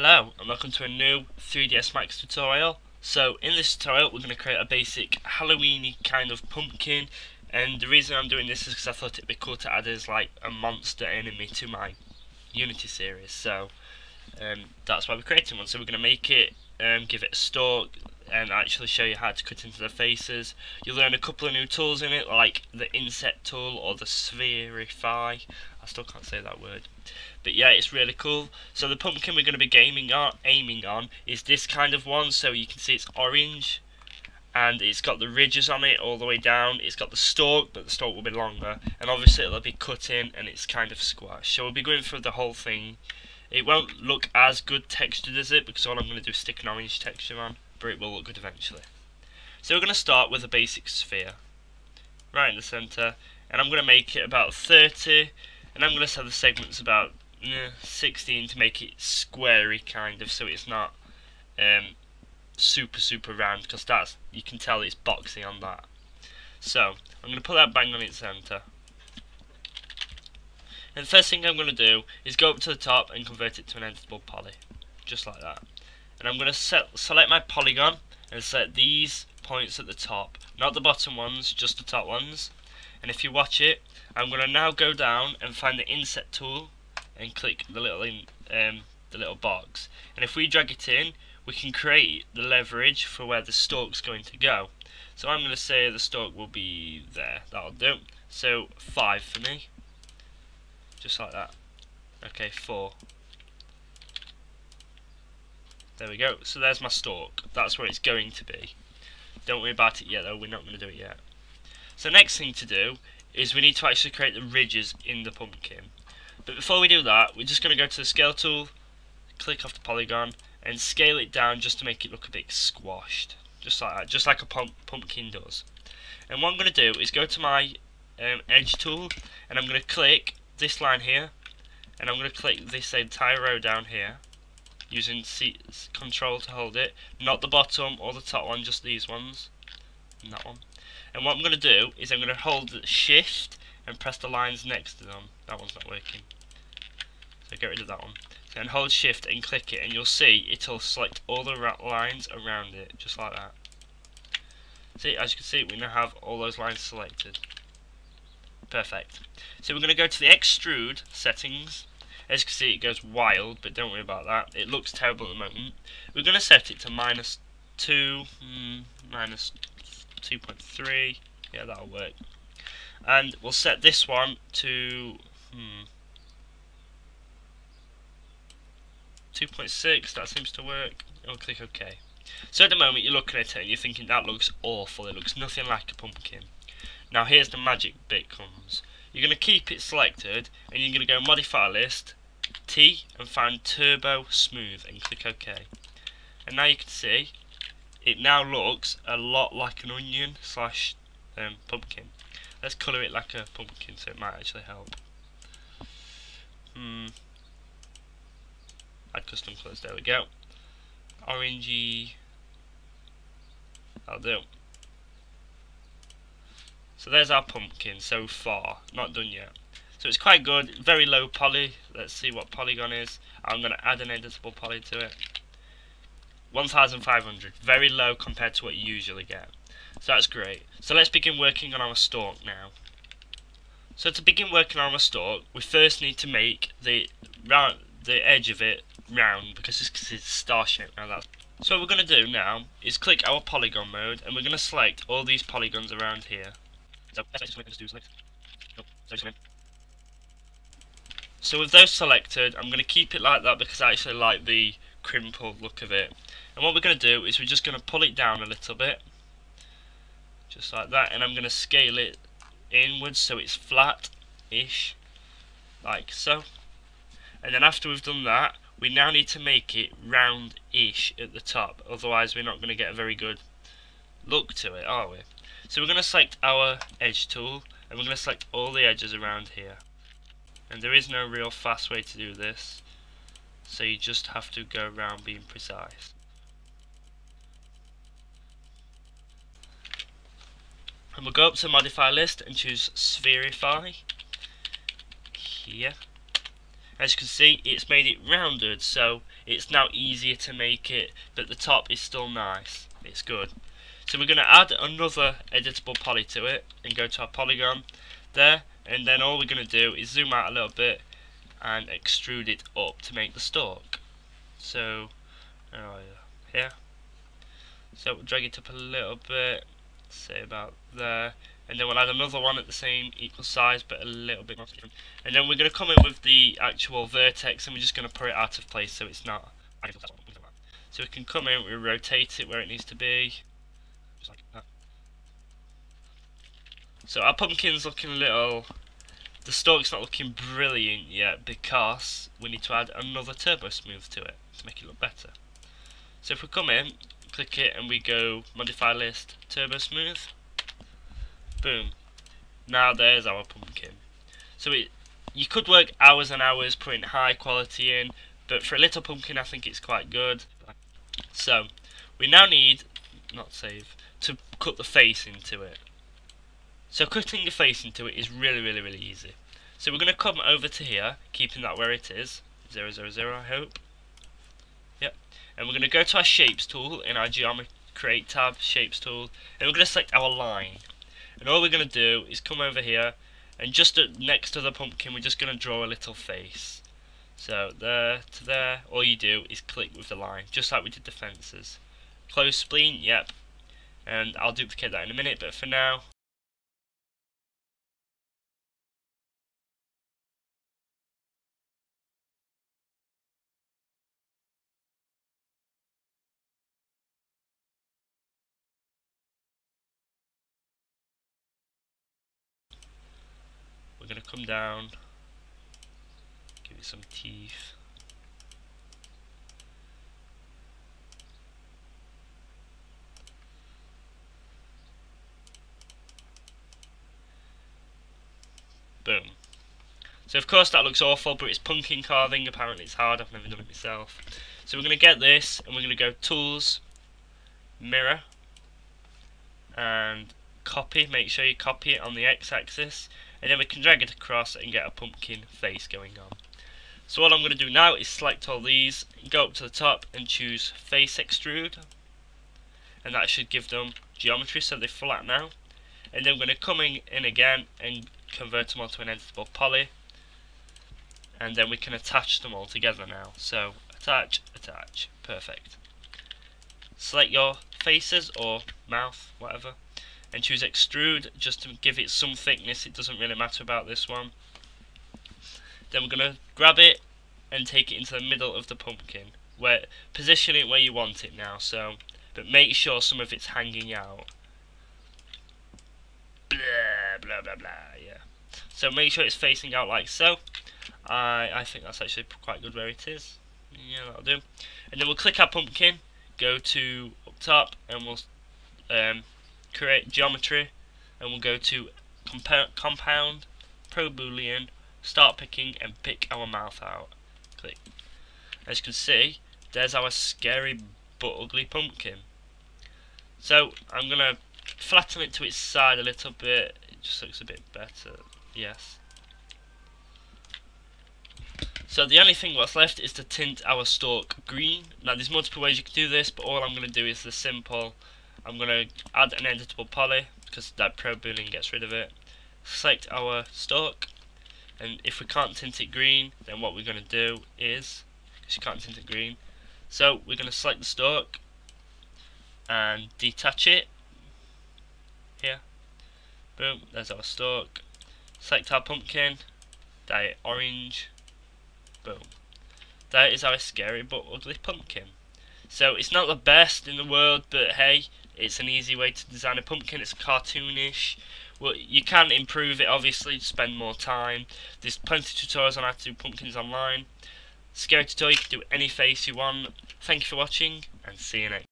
Hello and welcome to a new 3ds Max tutorial. So in this tutorial we're going to create a basic Halloweeny kind of pumpkin, and the reason I'm doing this is because I thought it'd be cool to add as like a monster enemy to my Unity series. So that's why we're creating one. So we're going to make it, give it a stalk and actually show you how to cut into the faces. You'll learn a couple of new tools in it, like the inset tool or the spherify. I still can't say that word. But yeah, it's really cool. So the pumpkin we're going to be aiming on is this kind of one. So you can see it's orange, and it's got the ridges on it all the way down. It's got the stalk, but the stalk will be longer, and obviously it'll be cut in, and it's kind of squash. So we'll be going through the whole thing. It won't look as good textured as it, because all I'm going to do is stick an orange texture on, but it will look good eventually. So we're going to start with a basic sphere, right in the centre, and I'm going to make it about 30, and I'm going to set the segments about 16 to make it squarey kind of, so it's not super round, because that's, you can tell it's boxy on that. So I'm going to put that bang on its centre, and the first thing I'm going to do is go up to the top and convert it to an editable poly, just like that. And I'm going to select my polygon and set these points at the top, not the bottom ones, just the top ones. And if you watch it, I'm going to now go down and find the inset tool and click the little box. And if we drag it in, we can create the leverage for where the stalk's going to go. So I'm going to say the stalk will be there. That'll do. So 5 for me, just like that. Okay, 4. There we go. So there's my stalk. That's where it's going to be. Don't worry about it yet, though. We're not going to do it yet. So next thing to do is we need to actually create the ridges in the pumpkin. But before we do that, we're just going to go to the scale tool, click off the polygon, and scale it down just to make it look a bit squashed. Just like that, just like a pumpkin does. And what I'm going to do is go to my edge tool, and I'm going to click this line here, and I'm going to click this entire row down here, using Control to hold it, not the bottom or the top one, just these ones, and that one. And what I'm going to do is I'm going to hold Shift and press the lines next to them. That one's not working, so get rid of that one. And hold Shift and click it, and you'll see it'll select all the lines around it, just like that. See, as you can see, we now have all those lines selected. Perfect. So we're going to go to the extrude settings. As you can see, it goes wild, but don't worry about that. It looks terrible at the moment. We're going to set it to -2, -2.3. Yeah, that'll work. And we'll set this one to 2.6. That seems to work. I'll click OK. So at the moment you're looking at it and you're thinking that looks awful. It looks nothing like a pumpkin. Now here's the magic bit comes. You're going to keep it selected, and you're going to go modify list, T, and find turbo smooth, and click OK. And now you can see it now looks a lot like an onion slash pumpkin. Let's colour it like a pumpkin so it might actually help. Add custom colours, there we go. Orangey, that'll do. So there's our pumpkin so far, not done yet. So it's quite good, very low poly. Let's see what polygon is. I'm going to add an editable poly to it. 1500, very low compared to what you usually get. So that's great. So let's begin working on our stalk now. So to begin working on our stalk, we first need to make the edge of it round, because it's star shaped now. So what we're going to do now is click our polygon mode, and we're going to select all these polygons around here. So with those selected, I'm going to keep it like that because I actually like the crimpled look of it. And what we're going to do is we're just going to pull it down a little bit, just like that, and I'm going to scale it inwards so it's flat-ish, like so. And then after we've done that, we now need to make it round-ish at the top, otherwise we're not going to get a very good look to it, are we? So we're going to select our edge tool, and we're going to select all the edges around here. And there is no real fast way to do this, so you just have to go around being precise. And we'll go up to modify list and choose spherify here. As you can see, it's made it rounded, so it's now easier to make it, but the top is still nice. It's good. So we're going to add another editable poly to it and go to our polygon there, and then all we're going to do is zoom out a little bit and extrude it up to make the stalk. So here, so we'll drag it up a little bit, say about there, and then we'll add another one at the same equal size but a little bit more different. And then we're going to come in with the actual vertex and we're just going to put it out of place so it's not. So we can come in, we rotate it where it needs to be, just like that. So our pumpkin's looking a little, the stalk's not looking brilliant yet because we need to add another turbo smooth to it to make it look better. So if we come in, click it and we go modify list, turbo smooth, boom. Now there's our pumpkin. So you could work hours and hours putting high quality in, but for a little pumpkin I think it's quite good. So we now need, to cut the face into it. So cutting the face into it is really easy. So we're going to come over to here, keeping that where it is, 0, 0, 0 I hope. Yep. And we're going to go to our shapes tool in our geometry create tab, shapes tool, and we're going to select our line. And all we're going to do is come over here, and just next to the pumpkin we're just going to draw a little face. So there to there, all you do is click with the line, just like we did the fences. Close spleen, yep. And I'll duplicate that in a minute, but for now, we're going to come down, give it some teeth. Boom. So of course that looks awful, but it's pumpkin carving, apparently it's hard, I've never done it myself. So we're going to get this, and we're going to go Tools, Mirror, and Copy, make sure you copy it on the X-axis, and then we can drag it across and get a pumpkin face going on. So what I'm going to do now is select all these, go up to the top and choose Face Extrude, and that should give them geometry so they're flat now. And then we're going to come in again and convert them all to an editable poly, and then we can attach them all together now. So attach, attach, perfect. Select your faces or mouth, whatever, and choose extrude just to give it some thickness. It doesn't really matter about this one. Then we're going to grab it and take it into the middle of the pumpkin, where position it where you want it now. So, but make sure some of it's hanging out. Blah blah blah blah. Yeah. So make sure it's facing out like so. I think that's actually quite good where it is. Yeah, that'll do. And then we'll click our pumpkin, go to up top, and we'll create geometry, and we'll go to compound, pro boolean, start picking, and pick our mouth out. Click. As you can see, there's our scary but ugly pumpkin. So I'm gonna flatten it to its side a little bit. It just looks a bit better. Yes. So the only thing what's left is to tint our stalk green. Now there's multiple ways you can do this, but all I'm going to do is the simple. I'm going to add an editable poly, because that pro boolean gets rid of it. Select our stalk, and if we can't tint it green, then what we're going to do is, because you can't tint it green, so we're going to select the stalk and detach it. Here. Boom, there's our stalk. Select our pumpkin, dye it orange. Boom. That is our scary but ugly pumpkin. So it's not the best in the world, but hey, it's an easy way to design a pumpkin. It's cartoonish. Well, you can improve it, obviously, spend more time. There's plenty of tutorials on how to do pumpkins online. Scary tutorial, you can do any face you want. Thank you for watching, and see you next time.